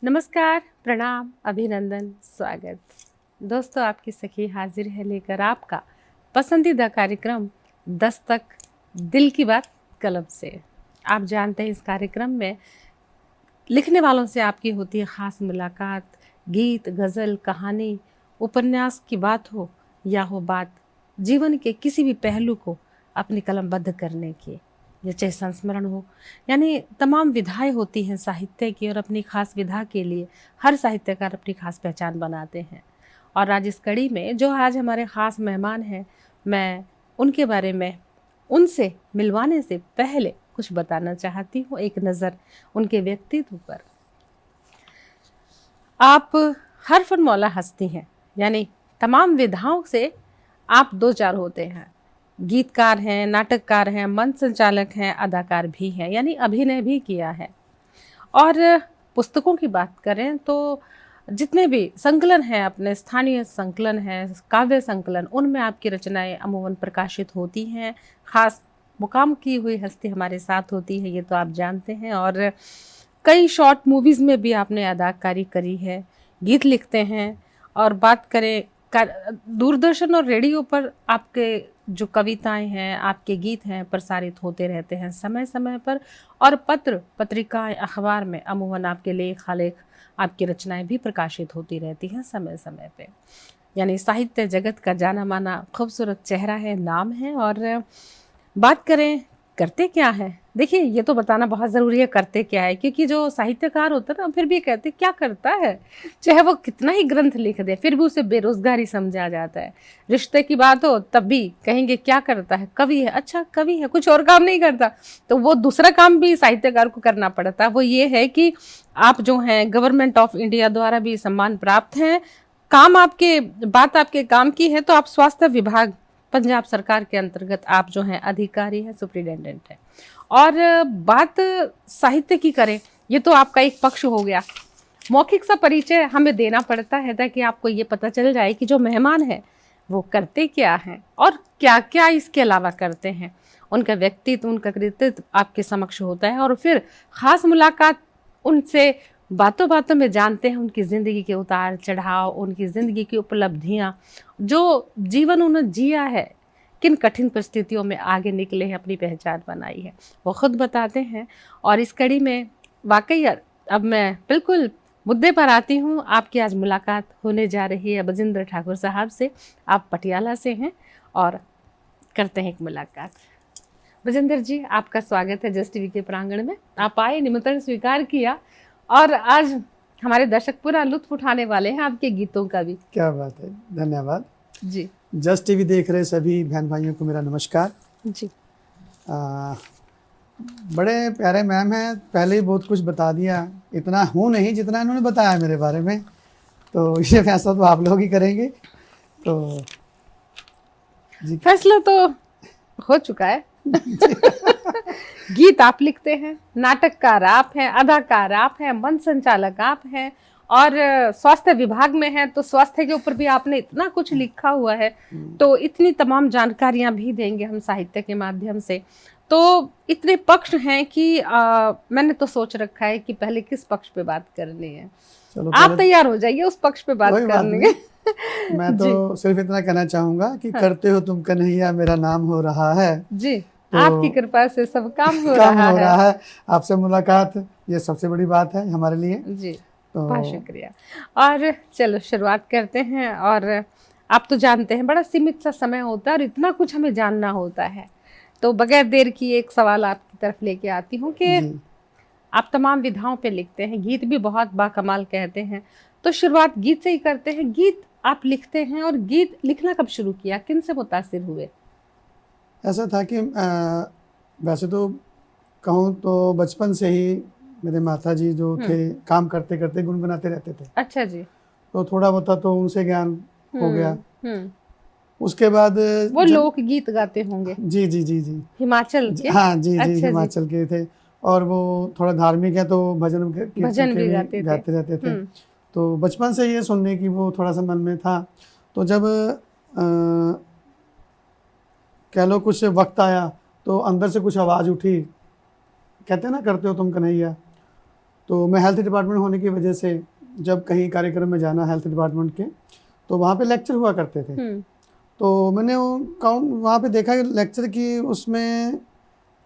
नमस्कार, प्रणाम, अभिनंदन, स्वागत। दोस्तों, आपकी सखी हाजिर है लेकर आपका पसंदीदा कार्यक्रम दस्तक दिल की बात कलम से। आप जानते हैं इस कार्यक्रम में लिखने वालों से आपकी होती है ख़ास मुलाकात। गीत, गज़ल, कहानी, उपन्यास की बात हो या हो बात जीवन के किसी भी पहलू को अपनी कलमबद्ध करने की, या चाहे संस्मरण हो, यानी तमाम विधाएं होती हैं साहित्य की, और अपनी खास विधा के लिए हर साहित्यकार अपनी खास पहचान बनाते हैं। और आज इस कड़ी में जो आज हमारे ख़ास मेहमान हैं, मैं उनके बारे में उनसे मिलवाने से पहले कुछ बताना चाहती हूँ, एक नज़र उनके व्यक्तित्व पर। आप हर मौला हस्ती हैं, यानी तमाम विधाओं से आप दो चार होते हैं। गीतकार हैं, नाटककार हैं, मंच संचालक हैं, अदाकार भी हैं, यानी अभिनय भी किया है। और पुस्तकों की बात करें तो जितने भी संकलन हैं, अपने स्थानीय संकलन हैं, काव्य संकलन, उनमें आपकी रचनाएं अमूमन प्रकाशित होती हैं। खास मुकाम की हुई हस्ती हमारे साथ होती है, ये तो आप जानते हैं। और कई शॉर्ट मूवीज़ में भी आपने अदाकारी करी है, गीत लिखते हैं। और बात करें दूरदर्शन और रेडियो पर आपके जो कविताएं हैं, आपके गीत हैं, प्रसारित होते रहते हैं समय समय पर। और पत्र, पत्रिकाएं, अखबार में अमूमन आपके लेख, आलेख, आपकी रचनाएं भी प्रकाशित होती रहती हैं समय समय पे। यानी साहित्य जगत का जाना माना खूबसूरत चेहरा है, नाम है। और बात करें करते क्या है, देखिए ये तो बताना बहुत ज़रूरी है करते क्या है, क्योंकि जो साहित्यकार होता है ना, फिर भी कहते क्या करता है, चाहे वो कितना ही ग्रंथ लिख दे फिर भी उसे बेरोजगारी समझा जाता है। रिश्ते की बात हो तब भी कहेंगे क्या करता है, कवि है। अच्छा कवि है, कुछ और काम नहीं करता, तो वो दूसरा काम भी साहित्यकार को करना पड़ता है। वो ये है कि आप जो हैं गवर्नमेंट ऑफ इंडिया द्वारा भी सम्मान प्राप्त हैं। काम आपके, बात आपके काम की है तो आप स्वास्थ्य विभाग पंजाब सरकार के अंतर्गत आप जो हैं अधिकारी हैं, सुप्रिटेंडेंट हैं। और बात साहित्य की करें, ये तो आपका एक पक्ष हो गया। मौखिक सा परिचय हमें देना पड़ता है ताकि आपको ये पता चल जाए कि जो मेहमान है वो करते क्या हैं और क्या क्या इसके अलावा करते हैं। उनका व्यक्तित्व, उनका कृतित्व आपके समक्ष होता है। और फिर खास मुलाकात उनसे बातों बातों में जानते हैं उनकी ज़िंदगी के उतार चढ़ाव, उनकी ज़िंदगी की उपलब्धियाँ, जो जीवन उन्होंने जिया है, किन कठिन परिस्थितियों में आगे निकले हैं, अपनी पहचान बनाई है, वो खुद बताते हैं। और इस कड़ी में वाकई अब मैं बिल्कुल मुद्दे पर आती हूँ। आपकी आज मुलाकात होने जा रही है बजिंदर ठाकुर साहब से। आप पटियाला से हैं और करते हैं एक मुलाकात। बजिंदर जी, आपका स्वागत है जस्ट टीवी के प्रांगण में। आप आए, निमंत्रण स्वीकार किया, और आज हमारे दर्शक पूरा लुत्फ उठाने वाले हैं आपके गीतों का भी। क्या बात है, धन्यवाद जी। जस्ट टीवी देख रहे सभी बहन भाइयों को मेरा नमस्कार जी। बड़े प्यारे मैम हैं, पहले ही बहुत कुछ बता दिया। इतना हूँ नहीं जितना इन्होंने बताया मेरे बारे में, तो ये फैसला तो आप लोग ही करेंगे। तो जी, फैसला तो हो चुका है। गीत आप लिखते हैं, नाटककार आप हैं, अदाकार आप हैं, मंच संचालक आप हैं, और स्वास्थ्य विभाग में हैं, तो स्वास्थ्य के ऊपर भी आपने इतना कुछ लिखा हुआ है। तो इतनी तमाम जानकारियां भी देंगे हम साहित्य के माध्यम से। तो इतने पक्ष हैं कि मैंने तो सोच रखा है कि पहले किस पक्ष पे बात करनी है। चलो आप तैयार हो जाइए उस पक्ष पे बात करने के। मैं तो सिर्फ इतना कहना चाहूँगा कि हाँ। करते हो तुम कन्हैया, मेरा नाम हो रहा है जी, तो आपकी कृपा से सब काम हो रहा है। आपसे मुलाकात ये सबसे बड़ी बात है हमारे लिए। जी, तो बहुत शुक्रिया। और चलो शुरुआत करते हैं। और आप तो जानते हैं बड़ा सीमित सा समय होता है और इतना कुछ हमें जानना होता है। तो बगैर देर की एक सवाल आपकी तरफ लेके आती हूँ कि आप तमाम विधाओं पे लिखते हैं, गीत भी बहुत बाकमाल कहते हैं। तो शुरुआत गीत से ही करते हैं। गीत आप लिखते हैं, और गीत लिखना कब शुरू किया, किन से मुतासिर हुए? ऐसा था कि वैसे तो कहूँ तो बचपन से ही मेरे माता जी जो थे काम करते करते गुनगुनाते रहते थे। अच्छा जी। तो थोड़ा बहुत तो उनसे ज्ञान हो गया। उसके बाद वो लोक गीत गाते होंगे। जी जी जी जी हिमाचल के? हाँ जी जी, अच्छा हिमाचल के थे। और वो थोड़ा धार्मिक है तो भजन भी गाते रहते थे। तो बचपन से ये सुनने की वो थोड़ा सा मन में था। तो जब कह लो कुछ वक्त आया तो अंदर से कुछ आवाज़ उठी, कहते हैं ना करते हो तुम कन्हैया। तो मैं हेल्थ डिपार्टमेंट होने की वजह से जब कहीं कार्यक्रम में जाना हेल्थ डिपार्टमेंट के, तो वहाँ पे लेक्चर हुआ करते थे। तो मैंने वो काउंट वहाँ पे देखा लेक्चर की, उसमें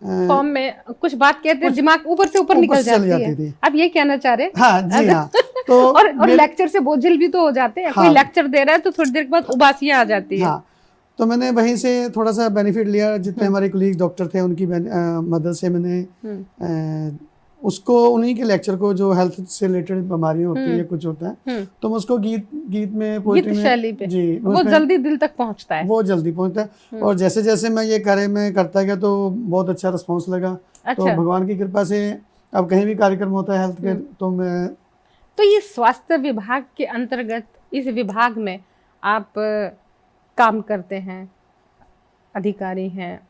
फॉर्म में कुछ बात कहते हैं, दिमाग ऊपर से ऊपर निकल चली जाती है। थी। आप ये कहना चाह रहे हैं? हाँ जी हाँ। तो और लेक्चर से बोझिल भी तो हो जाते हैं। हाँ, कोई लेक्चर दे रहा है तो थोड़ी देर के बाद उबासियां आ जाती है। हाँ, तो मैंने वहीं से थोड़ा सा बेनिफिट लिया। जितने हमारे कोलीग डॉक्टर थे उनकी मदद से मैंने उसको, उन्हीं के लेक्चर को, जो हेल्थ से रिलेटेड बीमारियां होती है या कुछ होता है, तो मैं उसको गीत में, पोएट्री शैली पे जी, वो जल्दी दिल तक पहुंचता है। वो जल्दी पहुंचता है। और जैसे जैसे मैं ये कार्य में करता गया तो बहुत अच्छा रिस्पॉन्स लगा। अच्छा। तो भगवान की कृपा से अब कहीं भी कार्यक्रम होता है हेल्थ के, तो मैं, तो ये स्वास्थ्य विभाग के अंतर्गत, इस विभाग में आप काम करते हैं, अधिकारी हैं,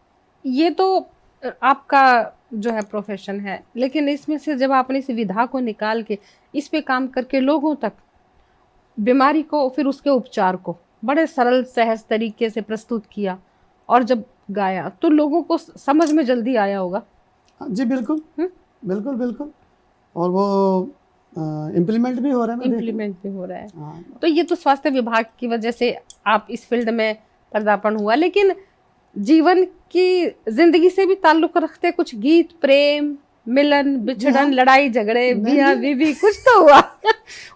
ये तो आपका जो है प्रोफेशन है, लेकिन इसमें से जब आपने इस विधा को निकाल के इस पे काम करके लोगों तक बीमारी को, फिर उसके उपचार को बड़े सरल सहज तरीके से प्रस्तुत किया और जब गाया, तो लोगों को समझ में जल्दी आया होगा। जी बिल्कुल, बिल्कुल बिल्कुल। और वो इम्प्लीमेंट भी हो रहा है, इम्प्लीमेंट भी हो रहा है। तो ये तो स्वास्थ्य विभाग की वजह से आप इस फील्ड में पदार्पण हुआ, लेकिन जीवन की जिंदगी से भी ताल्लुक रखते कुछ गीत, प्रेम, मिलन, बिछड़न, लड़ाई झगड़े, बिया बीवी, कुछ तो हुआ।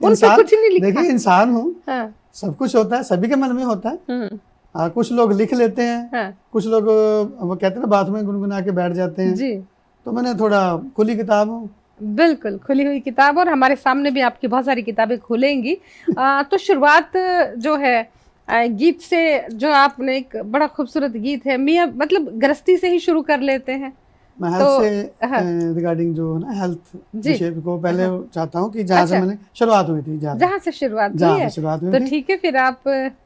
उनसे कुछ नहीं लिखा। देखिए, इंसान हूँ, हाँ। सब कुछ होता है, सभी के मन में होता है। कुछ लोग लिख लेते हैं, हाँ। कुछ लोग वो कहते हैं ना, बात में गुनगुना के बैठ जाते हैं जी। तो मैंने थोड़ा खुली किताब हूँ। बिल्कुल खुली हुई किताब, और हमारे सामने भी आपकी बहुत सारी किताबें खुलेंगी। तो शुरुआत जो है गीत से, जो आपने एक बड़ा खूबसूरत गीत है मियाँ, मतलब गृहस्थी से ही शुरू कर लेते हैं। मैं हेल्थ से रिगार्डिंग जो है ना, हेल्थ विषय को पहले चाहता हूँ कि जहाँ से मैंने शुरुआत हुई थी, जहाँ से शुरुआत हुई है, तो ठीक है। फिर आप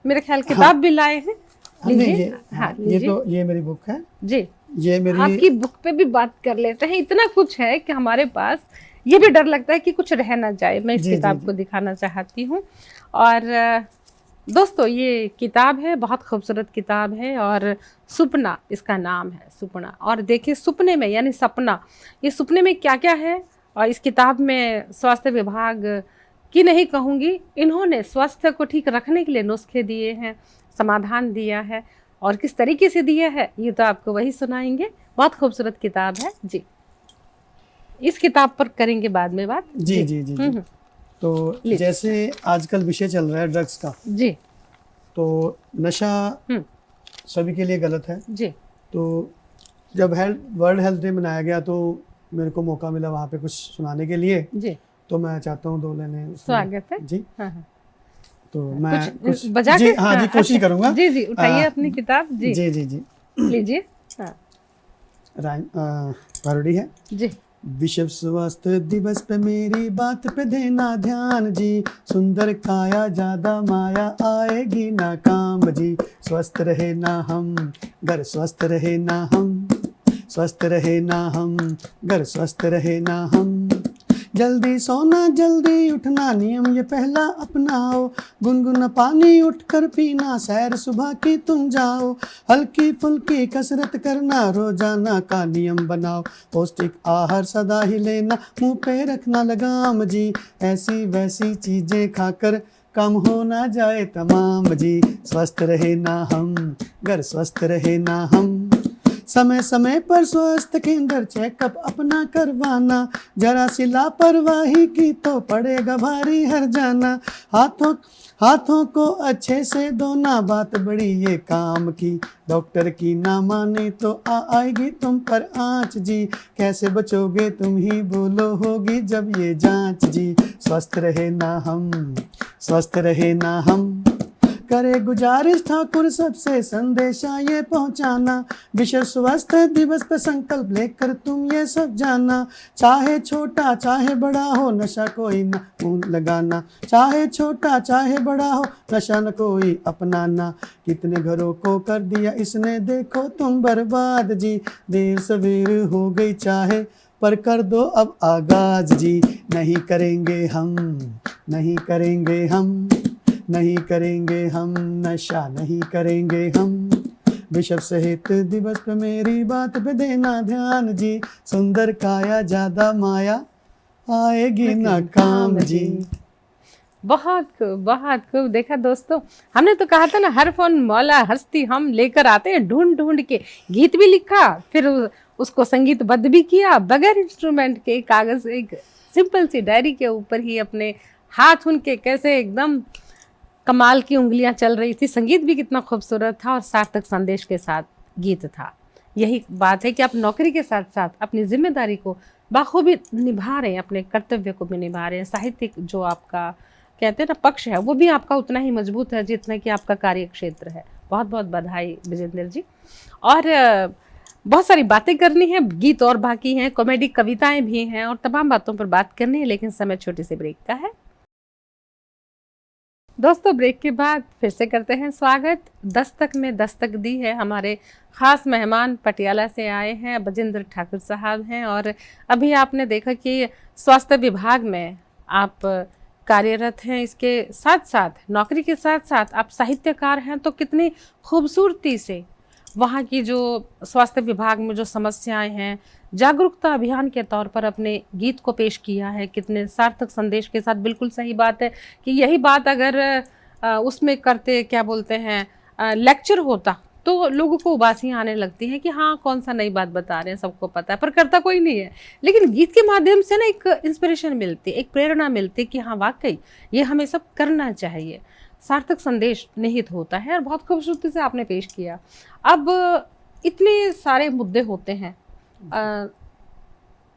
मेरे ख्याल किताब भी लाए हैं, लीजिए। हाँ, ये मेरी बुक है जी। ये मेरी, आपकी बुक पे भी बात कर लेते हैं। इतना कुछ है कि हमारे पास ये भी डर लगता है कि कुछ रह ना जाए। मैं इस किताब को दिखाना चाहती हूँ। और दोस्तों, ये किताब है, बहुत खूबसूरत किताब है, और सुपना इसका नाम है, सुपना। और देखिए, सुपने में यानी सपना, ये सुपने में क्या क्या है। और इस किताब में स्वास्थ्य विभाग की नहीं कहूँगी, इन्होंने स्वास्थ्य को ठीक रखने के लिए नुस्खे दिए हैं, समाधान दिया है, और किस तरीके से दिया है ये तो आपको वही सुनाएंगे। बहुत खूबसूरत किताब है जी। इस किताब पर करेंगे बाद में बात। जी जी जी, जी। तो जैसे आजकल विषय चल रहा है ड्रग्स का जी, तो नशा सभी के लिए गलत है जी। तो जब वर्ल्ड हेल्थ डे मनाया गया तो मेरे को मौका मिला वहाँ पे कुछ सुनाने के लिए जी। तो मैं चाहता हूँ 2 लाइनें। स्वागत है जी। हाँ। तो मैं कुछ बजा जी, हाँ जी, कोशिश करूँगा। जी जी, उठाइए अपनी किताब जी जी जी जी, लीजिए। पारोडी है जी। विश्व स्वास्थ्य दिवस पे मेरी बात पे देना ध्यान जी, सुंदर काया ज्यादा माया आएगी ना काम जी। स्वस्थ रहे ना हम, घर स्वस्थ रहे ना हम, स्वस्थ रहे ना हम, घर स्वस्थ रहे ना हम। जल्दी सोना जल्दी उठना नियम ये पहला अपनाओ, गुनगुना पानी उठकर पीना, सैर सुबह की तुम जाओ, हल्की फुल्की कसरत करना, रोजाना का नियम बनाओ, पौष्टिक आहार सदा ही लेना, मुंह पे रखना लगाम जी, ऐसी वैसी चीजें खाकर कम हो ना जाए तमाम जी। स्वस्थ रहे ना हम, घर स्वस्थ रहे ना हम, समय समय पर स्वास्थ्य केंद्र चेकअप अपना करवाना, जरा सी लापरवाही की तो पड़ेगा भारी हर जाना, हाथों को अच्छे से धोना, बात बड़ी ये काम की, डॉक्टर की ना माने तो आएगी तुम पर आँच जी, कैसे बचोगे तुम ही बोलो होगी जब ये जांच जी। स्वस्थ रहे ना हम, स्वस्थ रहे ना हम, करे गुजारिश ठाकुर सबसे संदेशा ये पहुंचाना, विश्व स्वास्थ्य दिवस पे संकल्प लेकर तुम ये सब जाना, चाहे छोटा चाहे बड़ा हो नशा कोई ना लगाना, चाहे छोटा चाहे बड़ा हो नशा न कोई अपनाना, कितने घरों को कर दिया इसने देखो तुम बर्बाद जी, देर सवेर हो गई चाहे पर कर दो अब आगाज जी, नहीं करेंगे हम, नहीं करेंगे हम, नहीं करेंगे हम, नशा नहीं करेंगे हम, विश्व सेहत दिवस पे मेरी बात पे देना ध्यान जी, सुंदर काया ज्यादा माया आएगी ना काम जी। बहुत खूब, बहुत खूब। देखा दोस्तों, हमने तो कहा था ना, हर फन मौला हस्ती हम लेकर आते हैं ढूंढ ढूंढ के। गीत भी लिखा, फिर उसको संगीतबद्ध भी किया बगैर इंस्ट्रूमेंट के, कागज, एक सिंपल सी डायरी के ऊपर ही अपने हाथ उनके कैसे एकदम कमाल की उंगलियां चल रही थी। संगीत भी कितना खूबसूरत था और सार्थक संदेश के साथ गीत था। यही बात है कि आप नौकरी के साथ साथ अपनी जिम्मेदारी को बाखूबी निभा रहे हैं, अपने कर्तव्य को भी निभा रहे हैं। साहित्यिक जो आपका कहते हैं ना पक्ष है, वो भी आपका उतना ही मजबूत है जितना कि आपका कार्य क्षेत्र है। बहुत बहुत बधाई विजेंद्र जी। और बहुत सारी बातें करनी है, गीत और बाकी हैं, कॉमेडी कविताएं भी हैं और तमाम बातों पर बात करनी है, लेकिन समय छोटे से ब्रेक का है। दोस्तों, ब्रेक के बाद फिर से करते हैं स्वागत। दस्तक में दस्तक दी है, हमारे खास मेहमान पटियाला से आए हैं, बजेंद्र ठाकुर साहब हैं। और अभी आपने देखा कि स्वास्थ्य विभाग में आप कार्यरत हैं, इसके साथ साथ नौकरी के साथ साथ आप साहित्यकार हैं। तो कितनी खूबसूरती से वहाँ की जो स्वास्थ्य विभाग में जो समस्याएं हैं, जागरूकता अभियान के तौर पर अपने गीत को पेश किया है, कितने सार्थक संदेश के साथ। बिल्कुल सही बात है कि यही बात अगर उसमें करते, क्या बोलते हैं, लेक्चर होता तो लोगों को उबासियां आने लगती हैं कि हाँ कौन सा नई बात बता रहे हैं, सबको पता है, पर करता कोई नहीं है। लेकिन गीत के माध्यम से ना एक इंस्पिरेशन मिलती, एक प्रेरणा मिलती कि हाँ वाकई ये हमें सब करना चाहिए। सार्थक संदेश निहित होता है और बहुत खूबसूरती से आपने पेश किया। अब इतने सारे मुद्दे होते हैं,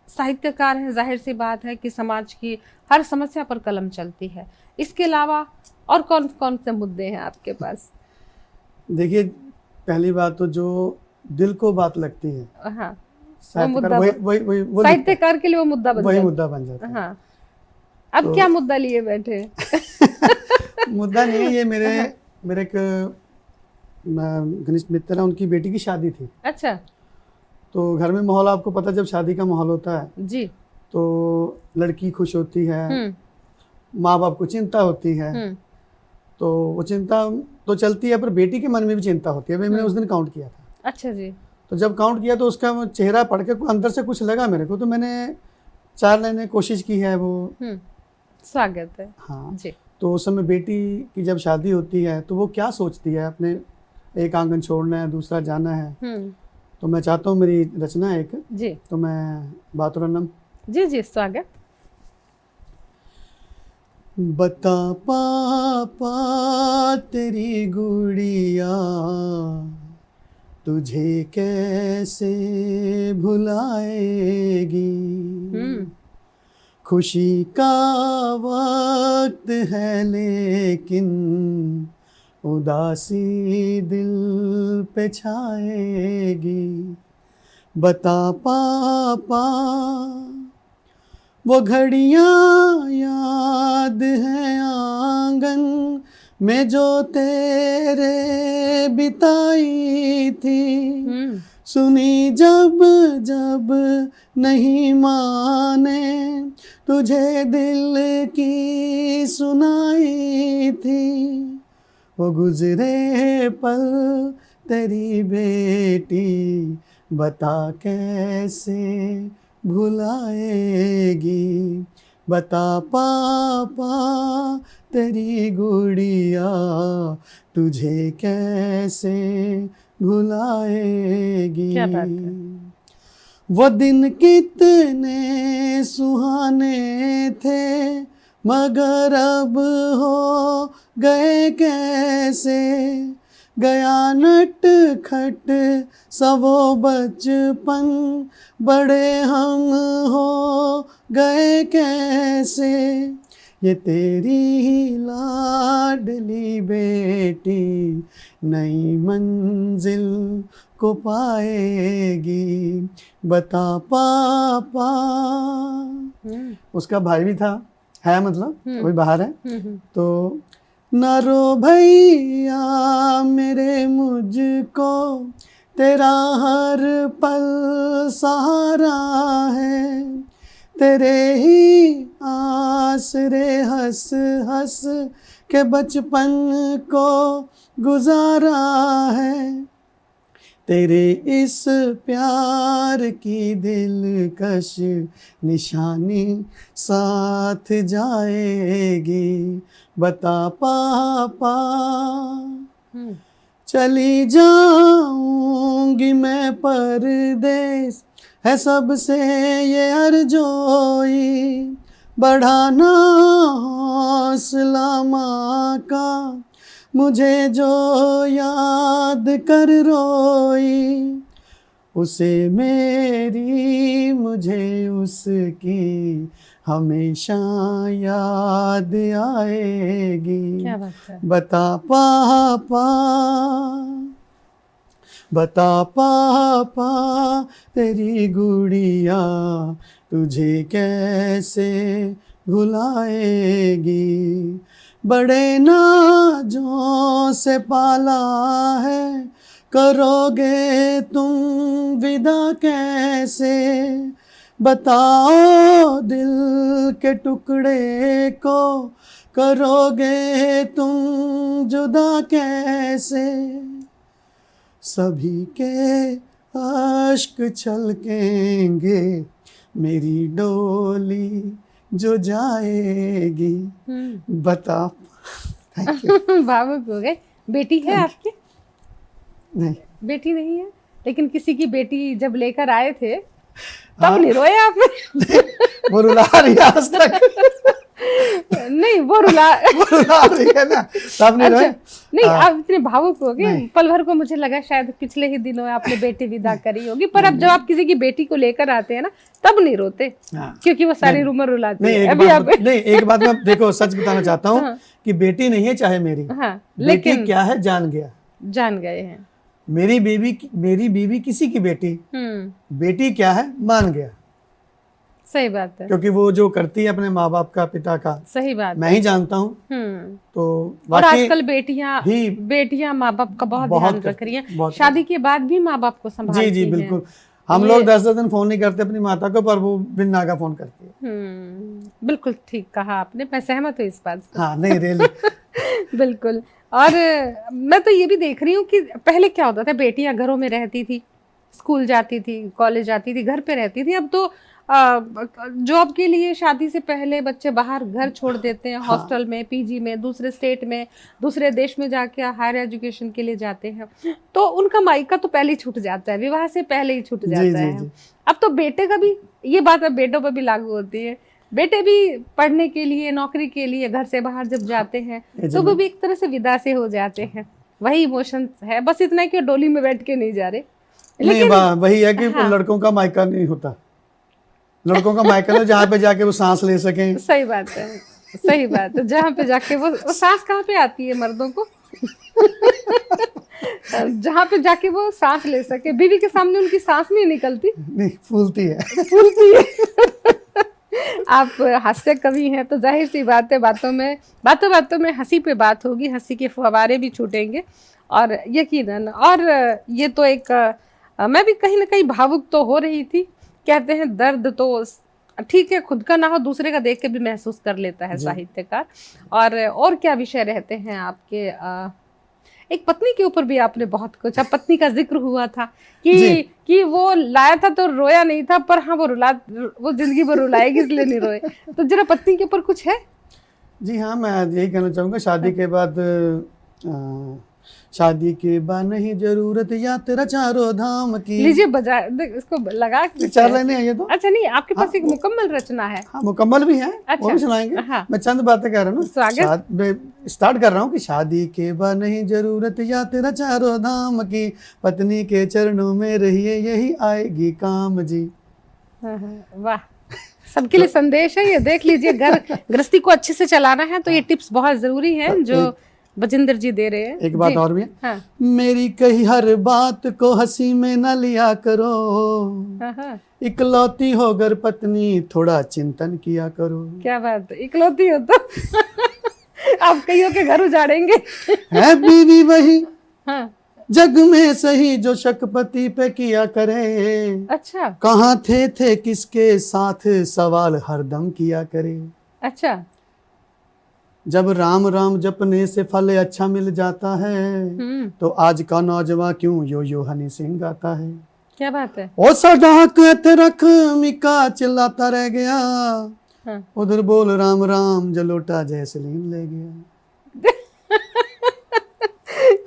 साहित्यकार हैं, जाहिर सी बात है कि समाज की हर समस्या पर कलम चलती है। इसके अलावा और कौन कौन से मुद्दे हैं आपके पास? देखिए, पहली बात तो जो दिल को बात लगती है, हाँ, साहित्यकार वो साहित्यकार के लिए वो मुद्दा वही मुद्दा बन जाता है। हाँ, अब क्या मुद्दा लिए बैठे? मुद्दा नहीं है ये, मेरे एक घनिष्ठ मित्र है, उनकी बेटी की शादी थी। अच्छा। तो घर में माहौल, आपको पता, जब शादी का माहौल होता है जी, तो लड़की खुश होती है, माँ बाप को चिंता होती है, तो वो चिंता तो चलती है, पर बेटी के मन में भी चिंता होती है। मैंने उस दिन काउंट किया था। अच्छा जी। तो जब काउंट किया तो उसका चेहरा पढ़ के अंदर से कुछ लगा मेरे को, तो मैंने 4 लाइनें कोशिश की है वो। स्वागत है। हाँ जी। तो उस समय बेटी की जब शादी होती है तो वो क्या सोचती है, अपने एक आंगन छोड़ना है, दूसरा जाना है। तो मैं चाहता हूँ, मेरी रचना है एक जी, तो मैं बातुरनम। जी जी, स्वागत। बता पापा तेरी गुड़िया तुझे कैसे भुलाएगी, खुशी का वक्त है लेकिन उदासी दिल पे छाएगी। बता पापा वो घड़ियाँ याद हैं आंगन में जो तेरे बिताई थी, सुनी जब जब नहीं माने तुझे दिल की सुनाई थी। वो गुजरे पल तेरी बेटी बता कैसे भुलाएगी। बता पापा तेरी गुड़िया तुझे कैसे भुलाएगी। क्या बात है। वो दिन कितने सुहाने थे मगर अब हो गए कैसे, गया नट खट सबो बचपन बड़े हम हो गए कैसे। ये तेरी लाडली बेटी नई मंजिल को पाएगी। बता पापा। उसका भाई भी था, है मतलब कोई बाहर है। तो ना रो भैया मेरे मुझको तेरा हर पल सहारा है, तेरे ही आसरे हंस हंस के बचपन को गुजारा है। तेरे इस प्यार की दिलकश निशानी साथ जाएगी, बता पापा चली जाऊंगी मैं परदेस, है सबसे ये अर्ज़ोई, बढ़ाना हौसला माँ का, मुझे जो याद कर रोई, उसे मेरी मुझे उसकी हमेशा याद आएगी। क्या बात है। बता पापा, बता पापा तेरी गुड़िया तुझे कैसे भुलाएगी, बड़े नाजों से पाला है, करोगे तुम विदा कैसे, बताओ दिल के टुकड़े को करोगे तुम जुदा कैसे, सभी के अश्क छलकेंगे, मेरी डोली जो जाएगी, बता। Thank you. भावुक हो गए। बेटी है आपकी? नहीं, बेटी नहीं है, लेकिन किसी की बेटी जब लेकर आए थे तब नहीं रोए आपने? वो रुला रही है आज तक। नहीं, वो रुला रही है ना, तब नहीं रोए। नहीं, आप इतने भावुक हो गए। पल भर को मुझे लगा शायद पिछले ही दिनों आपने बेटी विदा करी होगी, पर अब जब आप किसी की बेटी को लेकर आते हैं ना तब नहीं रोते, क्योंकि वो सारी उम्र रुलाती है। अभी आप नहीं, एक बात मैं देखो सच बताना चाहता हूँ कि बेटी नहीं है चाहे मेरी, लेकिन क्या है जान गया, जान गए हैं। मेरी बीवी किसी की बेटी, बेटी क्या है मान गया। सही बात है, क्योंकि वो जो करती है अपने माँ बाप का, पिता का, सही बात मैं ही जानता हूँ। तो और आजकल बेटियां माँ बाप का बहुत ध्यान रख रही हैं, शादी के बाद भी माँ बाप को संभालती हैं। जी बिल्कुल। हम लोग 10-10 दिन फोन नहीं करते अपनी माता को, पर वो बिन नागा फोन करती है। बिल्कुल ठीक कहा आपने, मैं सहमत हूँ इस बात से। हाँ, नहीं रियली। बिल्कुल। और मैं तो ये भी देख रही हूँ कि पहले क्या होता था, बेटियां घरों में रहती थी, स्कूल जाती थी, कॉलेज जाती थी, घर पे रहती थी। अब तो जॉब के लिए शादी से पहले बच्चे बाहर घर छोड़ देते हैं, हॉस्टल में, पीजी में, दूसरे स्टेट में, दूसरे देश में जाके हायर एजुकेशन के लिए जाते हैं, तो उनका मायका तो पहले ही छूट जाता है, विवाह से पहले ही छूट जाता है। अब तो बेटे का भी ये बात अब बेटों पर भी लागू होती है, बेटे भी पढ़ने के लिए, नौकरी के लिए घर से बाहर जब जाते हैं तो वो भी एक तरह से विदा से हो जाते हैं। वही इमोशन है, बस इतना कि डोली में बैठ के नहीं जा रहे। लेकिन वही है कि लड़कों का मायका नहीं होता, लड़कों का मायका है जहाँ पे जाके वो सांस ले सकें। सही बात है, सही बात है, जहाँ पे जाके वो सांस कहाँ पे आती है मर्दों को जहाँ पे जाके वो सांस ले सके। बीवी के सामने उनकी सांस नहीं निकलती, नहीं फूलती है, फूलती है। आप हास्य कवि हैं तो जाहिर सी बात है बातों में हंसी पे बात होगी, हंसी के फव्वारे भी छूटेंगे। और यकीनन, और ये तो एक मैं भी कहीं ना कहीं भावुक तो हो रही थी। कहते हैं दर्द तो ठीक है खुद का ना हो, दूसरे का देख के भी महसूस कर लेता है साहित्यकार। और क्या विषय रहते हैं आपके? एक पत्नी के ऊपर भी आपने बहुत कुछ, अब पत्नी का जिक्र हुआ था कि वो लाया था तो रोया नहीं था, पर हाँ वो जिंदगी भर रुलाएगी इसलिए नहीं रोए। तो जरा पत्नी के ऊपर कुछ है? जी हाँ, मैं यही कहना चाहूँगा, शादी के बाद नहीं जरूरत यात्रा चारों धाम की। लीजिए बजा इसको लगा के 4 लाइनें ये तो। अच्छा नहीं, आपके पास एक मुकम्मल रचना है? हाँ मुकम्मल भी है। अच्छा, वो भी सुनाएंगे। हाँ। मैं चंद बातें कह रहा हूँ ना, स्टार्ट कर रहा हूँ कि शादी के बाद नहीं जरूरत यात्रा चारों धाम की, पत्नी के चरणों में रहिए यही आएगी काम जी। वाह, सबके लिए संदेश है ये, देख लीजिए। गृहस्थी को अच्छे से चलाना है तो ये टिप्स बहुत जरूरी हैं जो बजिंदर जी दे रहे हैं। एक बात और भी है। हाँ। मेरी कही हर बात को हंसी में न लिया करो, इकलौती होकर पत्नी थोड़ा चिंतन किया करो। क्या बात है, इकलौती हो तो आप कईयों के घर उजाड़ेंगे। है बीवी वही जग में सही जो शक पति पे किया करे। अच्छा, कहाँ थे किसके साथ सवाल हरदम किया करे। अच्छा, जब राम राम जपने से फल अच्छा मिल जाता है, तो आज का नौजवान क्यों यो यो हनी सिंह गाता है। क्या बात है। ओ साडा कहते रख मिका चिल्लाता रह गया, हाँ। उधर बोल राम राम जलोटा जैसलीन ले गया।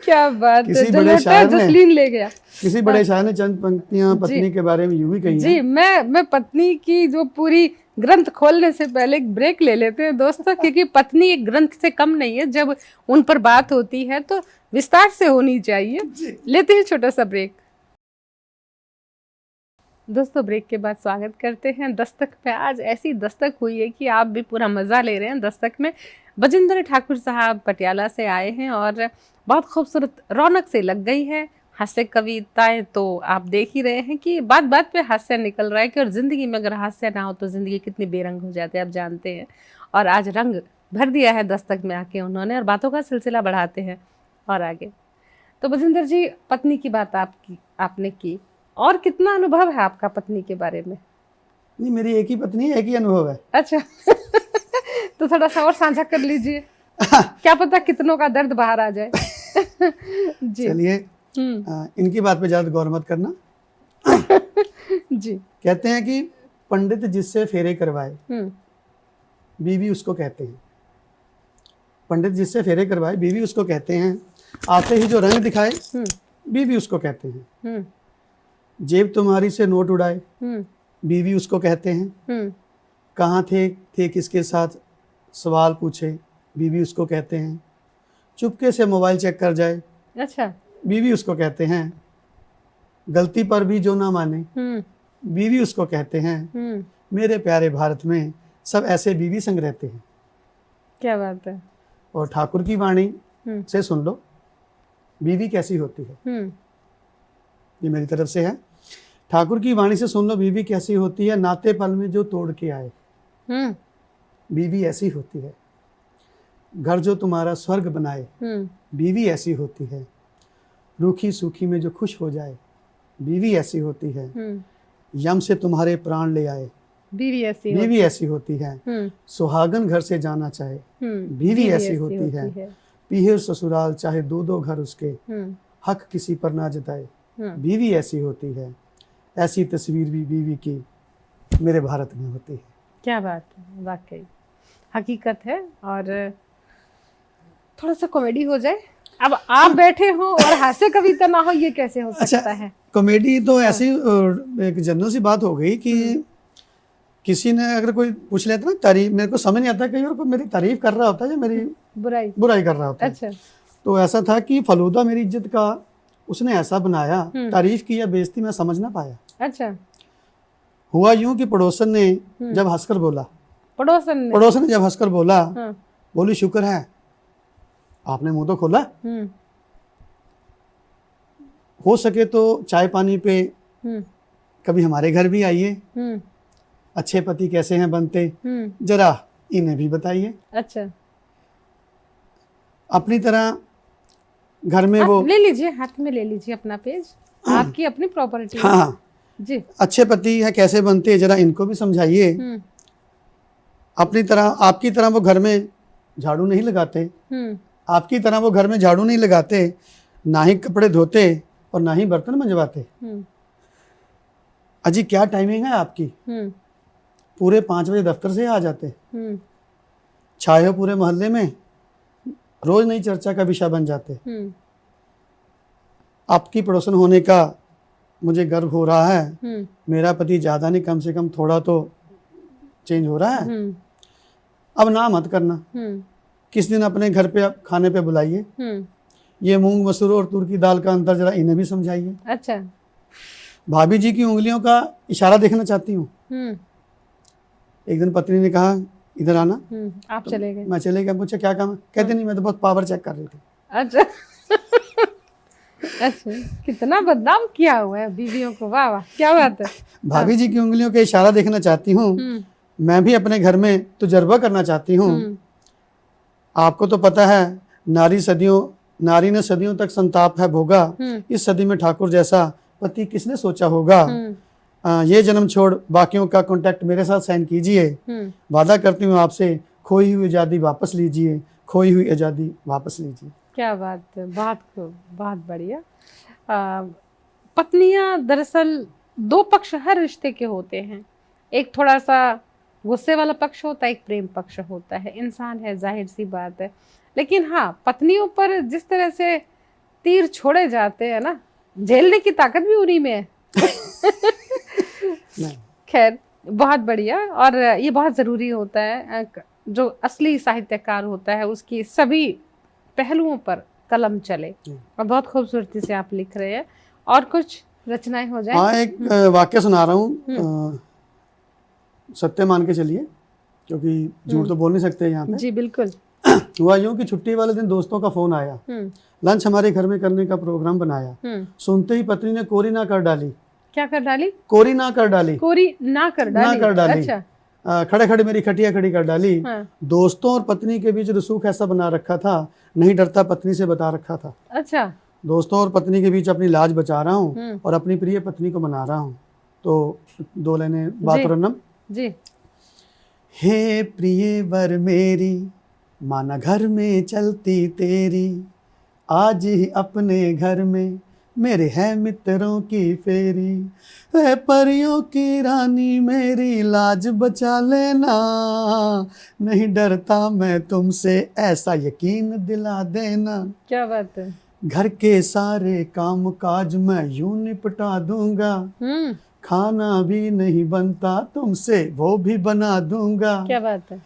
क्या बात है, किसी बड़े शायर ने जसलीन ले गया। किसी बड़े शायर ने चंद पंक्तियां पत्नी के बारे में यूं भी कही जी, हैं। मैं पत्नी की जो पूरी ग्रंथ खोलने से पहले एक ब्रेक ले लेते हैं दोस्तों, क्योंकि पत्नी एक ग्रंथ से कम नहीं है। जब उन पर बात होती है तो विस्तार से होनी चाहिए। लेते हैं छोटा सा ब्रेक। दोस्तों, ब्रेक के बाद स्वागत करते हैं दस्तक पे। आज ऐसी दस्तक हुई है कि आप भी पूरा मज़ा ले रहे हैं। दस्तक में बजिंदर ठाकुर साहब पटियाला से आए हैं और बहुत खूबसूरत रौनक से लग गई है। हास्य कविताएं तो आप देख ही रहे हैं कि बात बात पे हास्य निकल रहा है कि और ज़िंदगी में अगर हास्य ना हो तो ज़िंदगी कितनी बेरंग हो जाती है, आप जानते हैं। और आज रंग भर दिया है दस्तक में आके उन्होंने, और बातों का सिलसिला बढ़ाते हैं और आगे। तो बजिंदर जी, पत्नी की बात आपने की, और कितना अनुभव है आपका पत्नी के बारे में? नहीं, मेरी एक ही पत्नी है, एक ही अनुभव है। अच्छा। तो थोड़ा सा और साझा कर लीजिए, क्या पता कितनों का दर्द बाहर आ जाए। जी। चलिए, इनकी बात पे ज्यादा गौर मत करना। जी। कहते हैं कि पंडित जिससे फेरे करवाए बीवी उसको कहते हैं। पंडित जिससे फेरे करवाए बीवी उसको कहते हैं। आते ही जो रंग दिखाए बीवी उसको कहते हैं। जेब तुम्हारी से नोट उड़ाए बीवी उसको कहते हैं। कहाँ थे किसके साथ सवाल पूछे बीवी उसको कहते हैं। चुपके से मोबाइल चेक कर जाए, अच्छा, बीवी उसको कहते हैं। गलती पर भी जो ना माने बीवी उसको कहते हैं। मेरे प्यारे भारत में सब ऐसे बीवी संग रहते हैं। क्या बात है। और ठाकुर की वाणी से सुन लो बीवी कैसी होती है। ये मेरी तरफ से है। ठाकुर की वाणी से सुन लो बीवी कैसी होती है। नाते पल में जो तोड़ के आए बीवी ऐसी होती है। घर जो तुम्हारा स्वर्ग बनाए बीवी ऐसी होती है। रूखी सूखी में जो खुश हो जाए बीवी ऐसी होती है। यम से तुम्हारे प्राण ले आए बीवी ऐसी होती है। सुहागन घर से जाना चाहे बीवी ऐसी होती है। पीहर ससुराल चाहे दो दो घर उसके, हक किसी पर ना जताए बीवी ऐसी होती है। ऐसी तस्वीर भी बीवी की मेरे भारत में होती है। क्या बात है, वाकई हकीकत है। और थोड़ा सा कॉमेडी हो जाए। अब आप बैठे हो और हास्य कविता ना हो, ये कैसे हो सकता है? कॉमेडी तो ऐसी एक जनरल सी बात हो गई कि किसी ने अगर कोई पूछ लेता ना तारीफ, मेरे को समझ नहीं आता कहीं और कोई मेरी तारीफ कर रहा होता है या मेरी बुराई कर रहा होता है। अच्छा। तो ऐसा था कि फलूदा मेरी इज्जत का उसने ऐसा बनाया, तारीफ की या बेइज्जती मैं समझ ना पाया। अच्छा। हुआ यूं कि पड़ोसन ने जब हंसकर बोला, पड़ोसन ने जब हंसकर बोला, बोली शुक्र है आपने मुंह तो खोला। हो सके तो चाय पानी पे कभी हमारे घर भी आइए। अच्छे पति कैसे हैं बनते, जरा इन्हें भी बताइए। अच्छा। अपनी तरह घर में वो ले लीजिए, हाथ में ले लीजिए अपना पेज, आपकी अपनी प्रॉपर्टी। हाँ जी। अच्छे पति है कैसे बनते हैं, जरा इनको भी समझाइए। अपनी तरह आपकी तरह वो घर में झाड़ू नहीं लगाते, आपकी तरह वो घर में झाड़ू नहीं लगाते, ना ही कपड़े धोते और ना ही बर्तन मंजवाते। अजी क्या टाइमिंग है आपकी, पूरे 5 बजे दफ्तर से आ जाते, छाए हो पूरे मोहल्ले में, रोज नई चर्चा का विषय बन जाते। आपकी पड़ोसन होने का मुझे गर्व हो रहा है। मेरा पति ज्यादा नहीं, कम से कम थोड़ा तो चेंज हो रहा है। अब ना मत करना, किस दिन अपने घर पे खाने पे बुलाइए। ये मूंग मसूर और तुर की दाल का अंतर जरा इन्हें भी समझाइए। अच्छा। भाभी जी की उंगलियों का इशारा देखना चाहती हूँ। एक दिन पत्नी ने कहा इधर आना, आप चले गए। मैं चले गया। पूछा क्या काम है, कहते नहीं मैं तो बहुत पावर चेक कर रही थी। अच्छा। अच्छा, कितना बदनाम किया हुआ है बीवियों को, वाह वाह क्या बात है। भाभी जी की उंगलियों के इशारा देखना चाहती हूँ, मैं भी अपने घर में तजुर्बा करना चाहती हूँ। आपको तो पता है नारी ने सदियों तक संताप है भोगा, इस सदी में ठाकुर जैसा पति किसने सोचा होगा। ये जन्म छोड़ बाकियों का कॉन्टेक्ट मेरे साथ साइन कीजिए, वादा करती हूँ आपसे खोई हुई आज़ादी वापस लीजिए, खोई हुई आज़ादी वापस लीजिए। क्या बात है, बहुत खूब, बहुत बढ़िया। पत्नियां दरअसल दो पक्ष हर रिश्ते के होते हैं, एक थोड़ा सा गुस्से वाला पक्ष होता है, एक प्रेम पक्ष होता है, इंसान है, जाहिर सी बात है। लेकिन हाँ, पत्नियों पर जिस तरह से तीर छोड़े जाते हैं ना, झेलने की ताकत भी उन्हीं में है। नहीं। खैर, बहुत बढ़िया। और ये बहुत ज़रूरी होता है, जो असली साहित्यकार होता है उसकी सभी पहलुओं पर कलम चले, और बहुत खूबसूरती से आप लिख रहे हैं। और कुछ रचनाएं हो जाए? हाँ, एक वाक्य सुना रहा हूँ, सत्य मान के चलिए, क्योंकि झूठ तो बोल नहीं सकते यहाँ पे। जी बिल्कुल। हुआ यूं कि छुट्टी वाले दिन दोस्तों का फोन आया, लंच हमारे घर में करने का प्रोग्राम बनाया। सुनते ही पत्नी ने कोरी ना कर डाली। क्या कर डाली? कोरी ना कर डाली। कोरी ना कर डाली। ना कर डाली। अच्छा। खड़े खड़े मेरी खटिया खड़ी कर डाली। हाँ। दोस्तों और पत्नी के बीच रसूख ऐसा बना रखा था, नहीं डरता पत्नी से बता रखा था। अच्छा। दोस्तों और पत्नी के बीच अपनी लाज बचा रहा हूँ और अपनी प्रिय पत्नी को मना रहा हूँ। तो दो लाइनें बात रन्नम जी। हे प्रिय वर मेरी, माना घर में चलती तेरी, आज ही अपने घर में मेरे है मित्रों की फेरी। है परियों की रानी मेरी, लाज बचा लेना, नहीं डरता मैं तुमसे, ऐसा यकीन दिला देना। क्या बात है। घर के सारे काम काज मैं यूं निपटा दूंगा, खाना भी नहीं बनता तुमसे वो भी बना दूंगा। क्या बात है।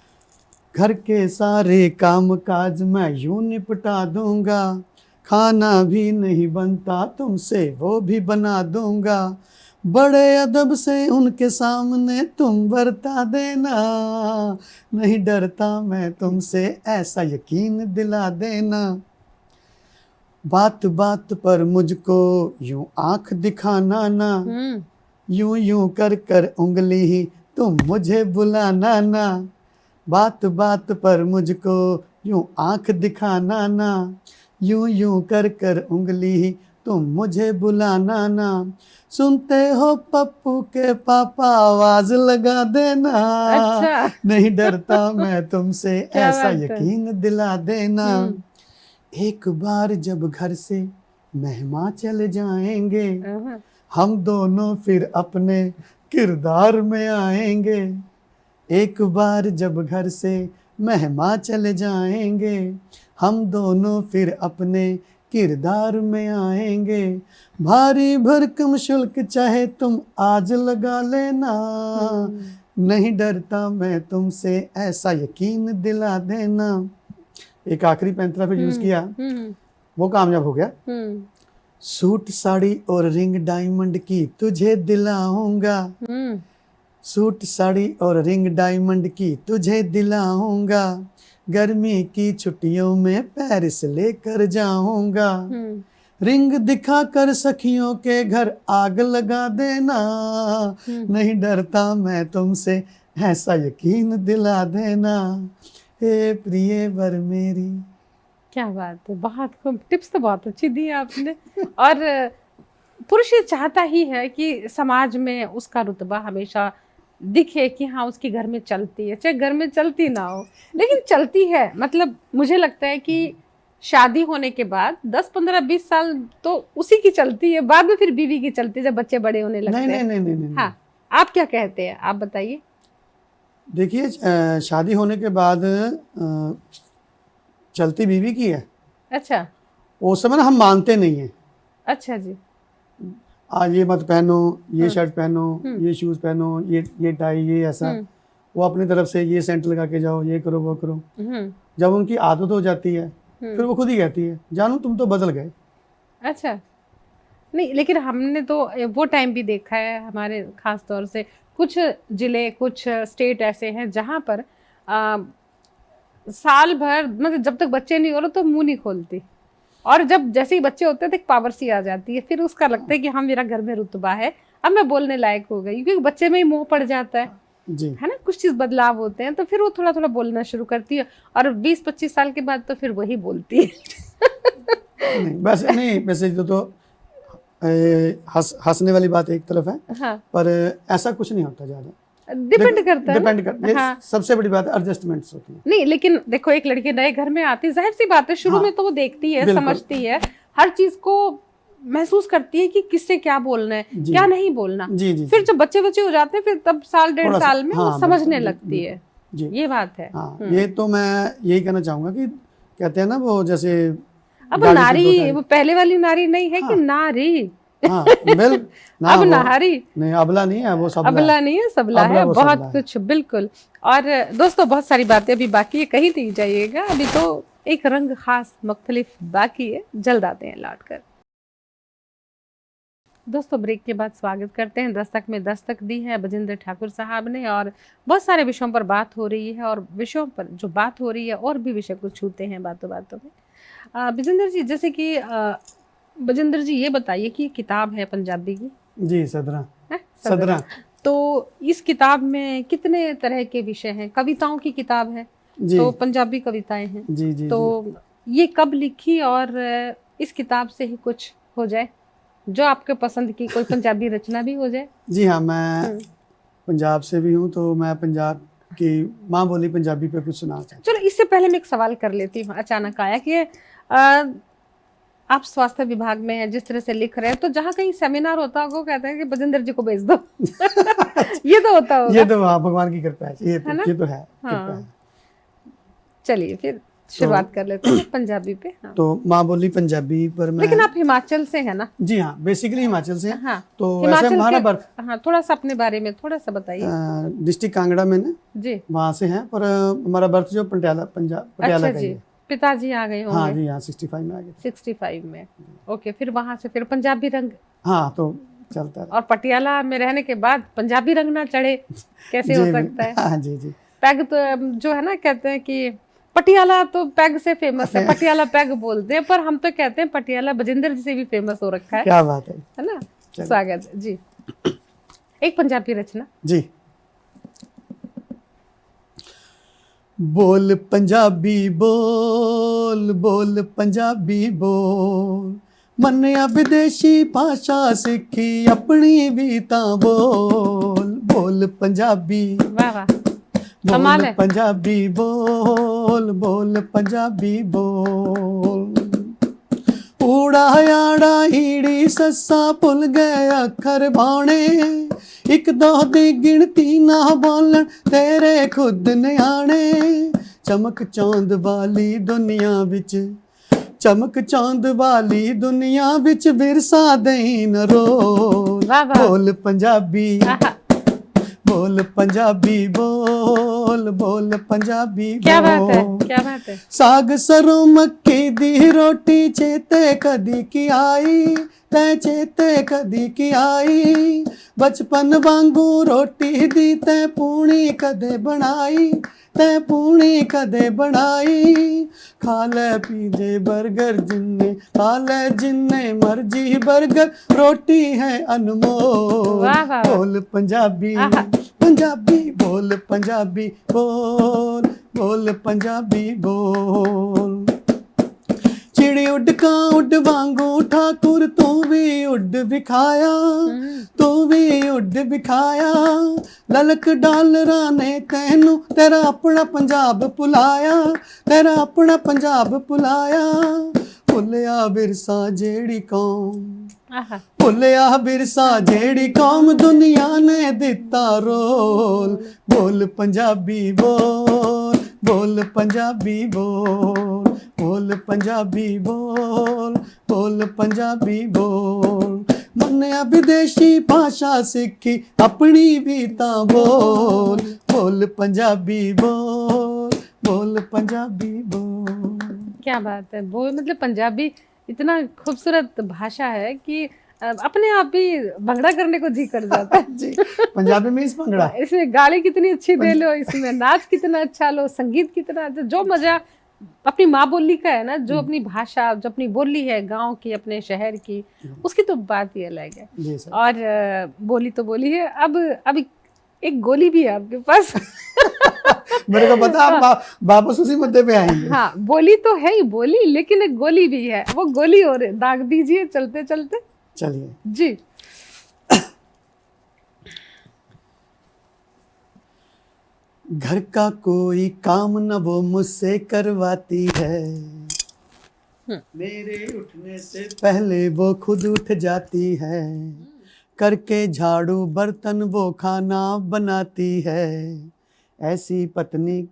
घर के सारे काम काज मैं यूं निपटा दूंगा, खाना भी नहीं बनता तुमसे वो भी बना दूंगा। बड़े अदब से उनके सामने तुम बरता देना, नहीं डरता मैं तुमसे, ऐसा यकीन दिला देना। बात बात पर मुझको यूं आंख दिखाना ना, यूं यूं कर कर उंगली ही तुम मुझे बुलाना ना। बात बात पर मुझको यूं आंख दिखाना ना, यूं यूं कर कर उंगली ही तुम मुझे बुलाना ना। सुनते हो पप्पू के पापा, आवाज लगा देना। अच्छा। नहीं डरता मैं तुमसे, ऐसा यकीन दिला देना। एक बार जब घर से मेहमान चले जाएंगे, हम दोनों फिर अपने किरदार में आएंगे। एक बार जब घर से मेहमान चले जाएंगे, हम दोनों फिर अपने किरदार में आएंगे। भारी भरकम शुल्क चाहे तुम आज लगा लेना, नहीं डरता मैं तुमसे, ऐसा यकीन दिला देना। एक आखिरी पैंतरा फिर यूज किया, वो कामयाब हो गया। सूट साड़ी और रिंग डायमंड की तुझे दिलाऊंगा, सूट साड़ी और रिंग डायमंड की तुझे दिलाऊंगा। गर्मी की छुट्टियों में पेरिस लेकर जाऊंगा। रिंग दिखा कर सखियों के घर आग लगा देना, नहीं डरता मैं तुमसे, ऐसा यकीन दिला देना। हे प्रिय वर मेरी। क्या बात है, बहुत खूब। टिप्स तो बहुत अच्छी दी आपने। और पुरुष ये चाहता ही है कि समाज में उसका रुतबा हमेशा दिखे, कि हाँ उसके घर में चलती है, चाहे घर में चलती ना हो लेकिन चलती है। मतलब मुझे लगता है कि शादी होने के बाद 10, 15, 20 साल तो उसी की चलती है, बाद में फिर बीवी की चलती है जब बच्चे बड़े होने लगते हैं। नहीं, नहीं, नहीं, नहीं, हाँ, आप क्या कहते हैं, आप बताइए। देखिए, शादी होने के बाद चलती बीवी की है। अच्छा। उस समय ना हम मानते नहीं हैं। अच्छा जी। आज ये मत पहनो, ये शर्ट पहनो, ये शूज पहनो, ये टाई, ये ऐसा। वो अपनी तरफ से ये सेंट लगा के जाओ, ये करो, वो करो। जब उनकी आदत हो जाती है फिर वो खुद ही कहती है, जानू तुम तो बदल गए। अच्छा। नहीं, लेकिन हमने तो वो टाइम भी देखा है, हमारे खास तौर से कुछ जिले, कुछ स्टेट ऐसे हैं जहाँ पर साल भर, मतलब जब तक बच्चे नहीं हो रहे तो मुंह नहीं खोलती, और जब जैसे ही बच्चे होते हैं तो एक पावर सी आ जाती है, फिर उसका लगता है कि हाँ मेरा घर में रुतबा है, अब मैं बोलने लायक हो गई, क्योंकि बच्चे में ही मोह पड़ जाता है जी, है ना, कुछ चीज बदलाव होते हैं तो फिर वो थोड़ा थोड़ा बोलना शुरू करती है, और 20-25 साल के बाद तो फिर वही बोलती है। नहीं वैसे तो हंसने वाली बात एक तरफ है। हाँ। पर ऐसा कुछ नहीं होता ज़्यादा। डिपेंड करता है ना। डिपेंड करता है, हाँ। सबसे बड़ी बात एडजस्टमेंट्स होती है। नहीं, लेकिन देखो एक लड़की नए घर में आती है, जाहिर सी बात है शुरू हाँ, में तो वो देखती है, बिल्कुल। समझती है, हर चीज को महसूस करती है कि किससे क्या बोलना है, जी। क्या नहीं बोलना। जी जी फिर जी। जब बच्चे हो जाते हैं, फिर तब साल डेढ़ थोड़ा सा, साल में वो हाँ, समझने बिल्कुल, लगती है। जी। ये बात है। हाँ, ये तो मैं यही कहना चाहूंगा कि कहते हैं ना वो जैसे अब गाड़ी की नारी, दो टायर। वो पहले वाली नारी नहीं है कि हाँ नारी। हाँ, ना अब वो नारी, नहीं, अबला नहीं है, वो सबला है। अबला नहीं है, सबला अबला है, वो बहुत सबला है। कुछ, बिल्कुल। और दोस्तों बहुत सारी बातें अभी बाकी है, कहीं नहीं जाइएगा, अभी तो एक रंग खास मुख्तलिफ बाकी है, जल्द आते हैं लौट कर। दोस्तों ब्रेक के बाद स्वागत करते हैं। दस्तक में दस्तक दी है बजिंदर ठाकुर साहब ने, और बहुत सारे विषयों पर बात हो रही है, और विषयों पर जो बात हो रही है और भी विषय को छूते हैं बातों बातों में। बजिंदर जी, जैसे कि बजिंदर जी ये बताइए कि किताब है पंजाबी की, जी, सदरा। है सदरा। तो इस किताब में कितने तरह के विषय हैं? कविताओं की किताब है, जी तो पंजाबी कविताएं हैं, जी जी। तो ये कब लिखी, और इस किताब से ही कुछ हो जाए जो आपके पसंद की कोई पंजाबी रचना भी हो जाए। जी हाँ, मैं पंजाब से भी हूँ, तो मैं पंजाब की माँ बोली पंजाबी पे कुछ सुना चाहता चलो इससे पहले मैं एक सवाल कर लेती हूँ, अचानक आया कि अ, आप स्वास्थ्य विभाग में हैं, जिस तरह से लिख रहे हैं, तो जहाँ कहीं सेमिनार होता होगा वो कहते हैं कि बजिंदर जी को भेज दो। ये तो होता हूँ। होगा, ये तो हाँ, भगवान की कृपा है, है ना? ये तो है, कृपा हाँ। है। चलिए फिर शुरुआत कर लेते हैं पंजाबी पे। हाँ। तो माँ बोली पंजाबी पर मैं, लेकिन आप हिमाचल से हैं ना? जी हाँ, बेसिकली हिमाचल से हैं। हाँ, तो वैसे हिमाचल हमारा के, बर्थ हाँ, थोड़ा सा अपने बारे में थोड़ा सा बताइए डिस्ट्रिक्ट कांगड़ा में ना, जी। वहाँ से हैं, पर हमारा बर्थ जो पटियाला, पंजाब पटियाला अच्छा का ही जी, है। पिताजी आ गए हाँ होंगे जी हाँ, 65 में आ गए थे। 65 में। ओके, फिर वहां से फिर पंजाबी रंग, हाँ, तो चलता रहा। और पटियाला में रहने के बाद पंजाबी रंग ना चढ़े, कैसे हो सकता है? हाँ जी जी। पैग तो जो है ना, कहते हैं कि पटियाला तो पैग से फेमस है, पटियाला पैग बोलते हैं, पर हम तो कहते हैं पटियाला बजिंदर जी से भी फेमस हो रखा है क्या बात है ना? स्वागत है जी। एक पंजाबी रचना जी। बोल पंजाबी बोल, बोल पंजाबी बोल, मन्निया विदेशी भाषा सीखी अपनी भी तां बोल, बोल पंजाबी, वाह वाह, बोल कमाल है। पंजाबी बोल, बोल पंजाबी बोल, ऊड़ा याड़ा ईड़ी सस्सा भुल गए अखर भाने, एक दो दी गिनती ना बोलन तेरे खुद न्याणे, चमक चांद वाली दुनिया विच, चमक चांद वाली दुनिया विच विरसा देई न रोल, वाह वाह, बोल पंजाबी, आहा, बोल पंजाबी बोल, बोल पंजाबी क्या बात है, बोल, क्या बात है। साग सरों मक्की दी रोटी चेते कदी की आई, तै चेते कदी की आई, बचपन वांगू रोटी दी तै पूनी कदे बनाई, तै पूनी कदे बनाई, खा ले पीजे बर्गर जिन्ने, खा ले जिन्ने मर्जी बर्गर, रोटी है अनमोल, वाह वाह, बोल पंजाबी, आहा, पंजाबी बोल, पंजाबी बोल, बोल पंजाबी बोल, चिड़ी उड का उड वांगू ठाकुर तू भी उड विखाया, तू भी उड विखाया, ललक डालरा ने तैनू तेरा अपना पंजाब भुलाया, तेरा अपना पंजाब भुलाया, भुलिया विरसा जेड़ी कौम, आहा, भुलिया विरसा जेड़ी कौम दुनिया ने दिता रोल, बोल पंजाबी बोल, बोल पंजाबी बोल, बोल पंजाबी बोल, बोल पंजाबी बोल, मन्निया विदेशी भाषा सीखी अपनी भी तां बोल, बोल पंजाबी बोल, बोल पंजाबी बोल। क्या बात है। वो मतलब पंजाबी इतना खूबसूरत भाषा है कि अपने आप ही भंगड़ा करने को जी कर जाता है। जी, पंजाबी में इस भंगड़ा, इसमें गाली कितनी अच्छी दे लो, इसमें नाच कितना अच्छा लो, संगीत कितना अच्छा, जो मजा अपनी माँ बोली का है ना, जो अपनी भाषा, जो अपनी बोली है गांव की, अपने शहर की, उसकी तो बात ही अलग है। जी सर। और बोली तो बोली है। अब एक गोली भी है आपके पास। मेरे को पता, आप वापस उसी मुद्दे पे आएंगे। हाँ, बोली तो है ही बोली, लेकिन एक गोली भी है, वो गोली और दाग दीजिए चलते चलते। चलिए जी। घर का कोई काम न वो मुझसे करवाती है, मेरे उठने से पहले वो खुद उठ जाती है, करके झाड़ू बर्तन वो खाना बनाती है, ऐसी पत्नी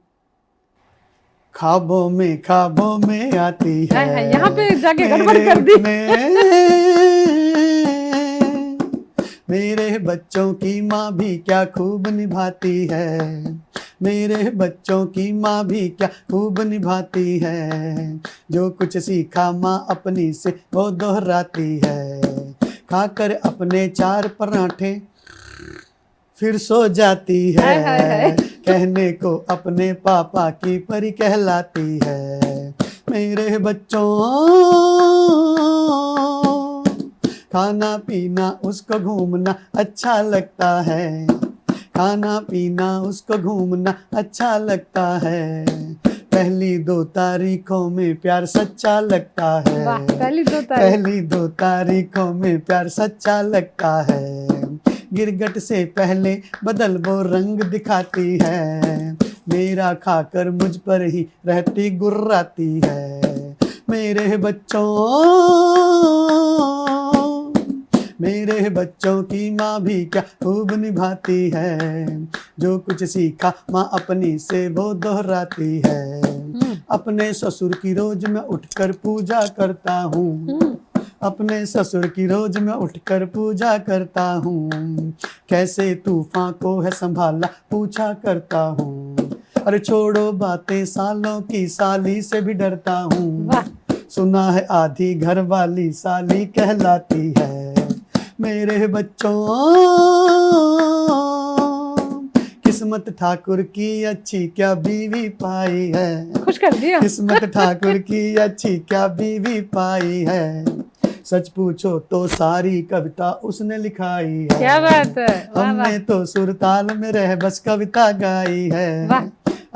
ख्वाबों में आती है। यहाँ पे जाके गड़बड़ मेरे कर दी। मेरे बच्चों की माँ भी क्या खूब निभाती है, मेरे बच्चों की माँ भी क्या खूब निभाती है, जो कुछ सीखा माँ अपनी से वो दोहराती है, खाकर अपने 4 पराठे फिर सो जाती है, हाय हाय हाय। कहने को अपने पापा की परी कहलाती है। मेरे बच्चों खाना पीना उसको घूमना अच्छा लगता है, खाना पीना उसको घूमना अच्छा लगता है, पहली 2 तारीखों में प्यार सच्चा लगता है, वाह, पहली 2 तारीख। पहली 2 तारीखों में प्यार सच्चा लगता है, गिरगट से पहले बदल वो रंग दिखाती है, मेरा खाकर मुझ पर ही रहती गुर्राती है। मेरे बच्चों मेरे बच्चों की माँ भी क्या खूब निभाती है, जो कुछ सीखा माँ अपनी से वो दोहराती है, अपने ससुर की रोज मैं उठकर पूजा करता हूँ, अपने ससुर की रोज मैं उठकर पूजा करता हूँ, कैसे तूफान को है संभाला पूछा करता हूँ, अरे छोड़ो बातें सालों की साली से भी डरता हूँ, सुना है आधी घर वाली साली कहलाती है। मेरे बच्चों किस्मत ठाकुर की अच्छी क्या बीवी पाई है, खुश कर दिया। किस्मत ठाकुर की अच्छी क्या बीवी पाई है, सच पूछो तो सारी कविता उसने लिखाई है, क्या बात है, वाह हमने तो सुरताल में रह बस कविता गाई है,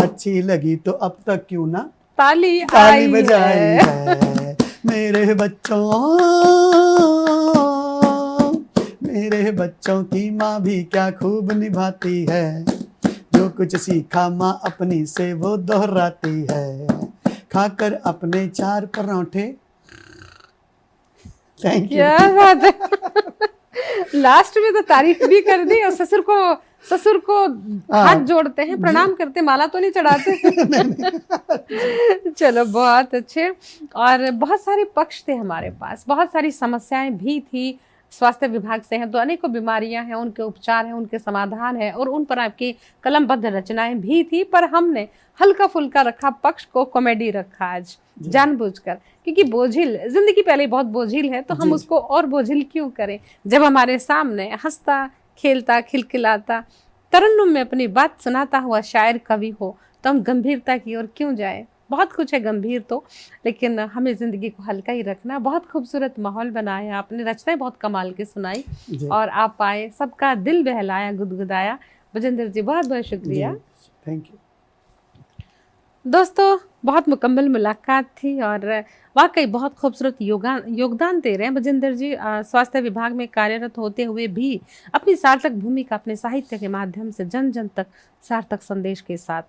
अच्छी लगी तो अब तक क्यों ना ताली बजाई है। मेरे बच्चों की माँ भी क्या खूब निभाती है, जो कुछ सीखा माँ अपनी से वो दोहराती है, खाकर अपने 4 पराठे। Thank you. क्या बात है। लास्ट में तो तारीफ भी कर दी, और ससुर को हाथ जोड़ते हैं, प्रणाम करते, माला तो नहीं चढ़ाते। चलो, बहुत अच्छे। और बहुत सारे पक्ष थे हमारे पास, बहुत सारी समस्याएं भी थी, स्वास्थ्य विभाग से हैं तो अनेकों बीमारियां हैं, उनके उपचार हैं, उनके समाधान है, और उन पर आपकी कलमबद्ध रचनाएं भी थी, पर हमने हल्का फुल्का रखा पक्ष को, कॉमेडी रखा आज जानबूझकर, क्योंकि बोझिल जिंदगी पहले बहुत बोझिल है, तो हम उसको और बोझिल क्यों करें, जब हमारे सामने हंसता खेलता खिलखिलाता तरन्नुम में अपनी बात सुनाता हुआ शायर कवि हो, तो हम गंभीरता की ओर क्यों जाए। बहुत कुछ है गंभीर तो, लेकिन हमें जिंदगी को हल्का ही रखना। बहुत खूबसूरत माहौल बनाया आपने, रचनाएं बहुत कमाल की सुनाई, और आप आए, सबका दिल बहलाया, गुदगुदाया। बजेंद्र जी, बहुत बहुत शुक्रिया, थैंक यू। दोस्तों, बहुत मुकम्मल मुलाकात थी, और वाकई बहुत खूबसूरत योगदान दे रहे हैं बजेंद्र जी। स्वास्थ्य विभाग में कार्यरत होते हुए भी अपनी सार्थक भूमिका अपने साहित्य के माध्यम से जन जन तक सार्थक संदेश के साथ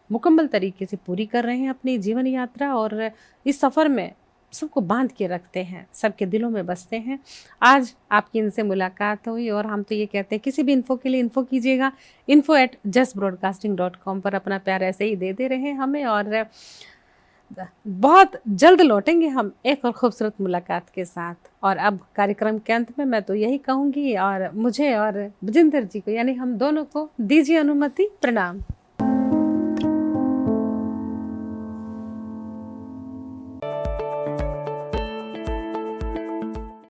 मुकम्मल तरीके से पूरी कर रहे हैं अपनी जीवन यात्रा, और इस सफ़र में सबको बांध के रखते हैं, सबके दिलों में बसते हैं। आज आपकी इनसे मुलाकात हुई, और हम तो ये कहते हैं किसी भी इन्फो के लिए इन्फो कीजिएगा, info@justbroadcasting.com पर अपना प्यार ऐसे ही देते रहें हमें, और बहुत जल्द लौटेंगे हम एक और खूबसूरत मुलाकात के साथ। और अब कार्यक्रम के अंत में मैं तो यही कहूँगी, और मुझे और बजेंद्र जी को, यानी हम दोनों को दीजिए अनुमति। प्रणाम।